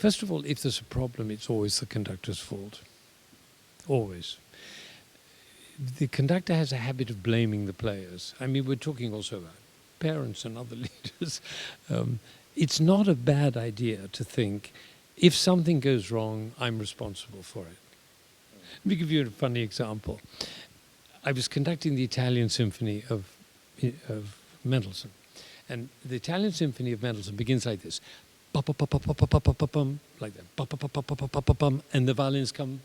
First of all, if there's a problem, it's always the conductor's fault. Always. The conductor has a habit of blaming the players. I mean, we're talking also about parents and other leaders. It's not a bad idea to think, if something goes wrong, I'm responsible for it. Let me give you a funny example. I was conducting the Italian Symphony of Mendelssohn. And the Italian Symphony of Mendelssohn begins like this. Like that. And the violins come.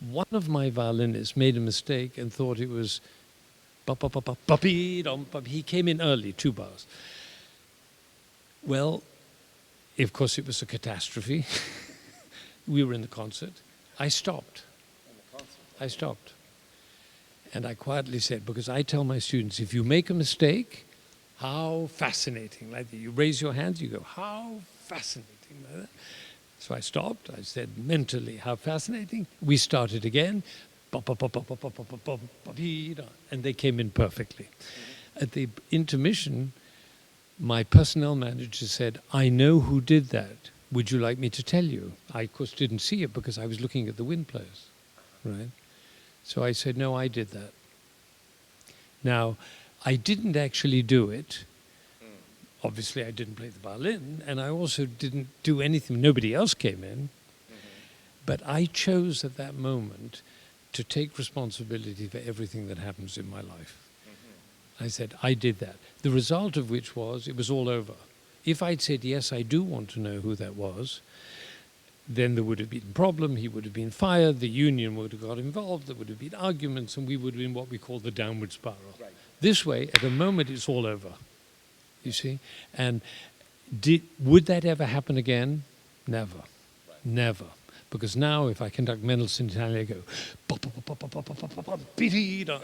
One of my violinists made a mistake and thought it was. He came in early, 2 bars. Well, of course, it was a catastrophe. We were in the concert. I stopped. And I quietly said, because I tell my students, if you make a mistake, how fascinating. Like that. You raise your hands, you go, how fascinating. Like that. So I stopped. I said mentally, how fascinating. We started again. And they came in perfectly. At the intermission, my personnel manager said, I know who did that. Would you like me to tell you? I, of course, didn't see it because I was looking at the wind players, right? So I said, no, I did that. Now, I didn't actually do it. Obviously, I didn't play the violin, and I also didn't do anything. Nobody else came in. But I chose at that moment to take responsibility for everything that happens in my life. I said, I did that. The result of which was, it was all over. If I'd said, yes, I do want to know who that was, then there would have been a problem, he would have been fired, the union would have got involved, there would have been arguments, and we would have been what we call the downward spiral. Right. This way, at the moment, it's all over, you see? And would that ever happen again? Never, never. Because now, if I conduct Mendelssohn in Italian, I go,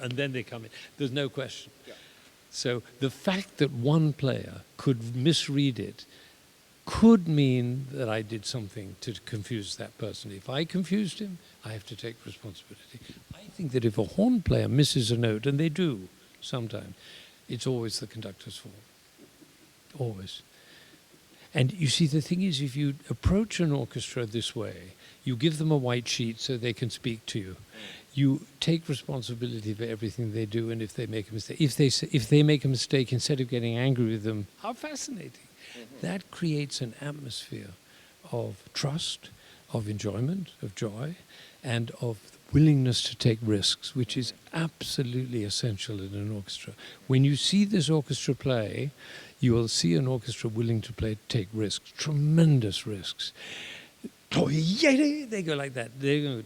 and then they come in. There's no question. Yeah. So the fact that one player could misread it could mean that I did something to confuse that person. If I confused him, I have to take responsibility. I think that if a horn player misses a note, and they do sometimes, it's always the conductor's fault. Always. And you see, the thing is, if you approach an orchestra this way, you give them a white sheet so they can speak to you. You take responsibility for everything they do, and if they make a mistake, if they make a mistake, instead of getting angry with them, how fascinating. That creates an atmosphere of trust, of enjoyment, of joy, and of willingness to take risks, which is absolutely essential in an orchestra. When you see this orchestra play, you will see an orchestra willing to take risks, tremendous risks. They go like that. They go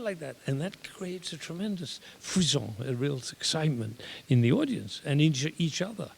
like that, and that creates a tremendous frisson, a real excitement in the audience and in each other.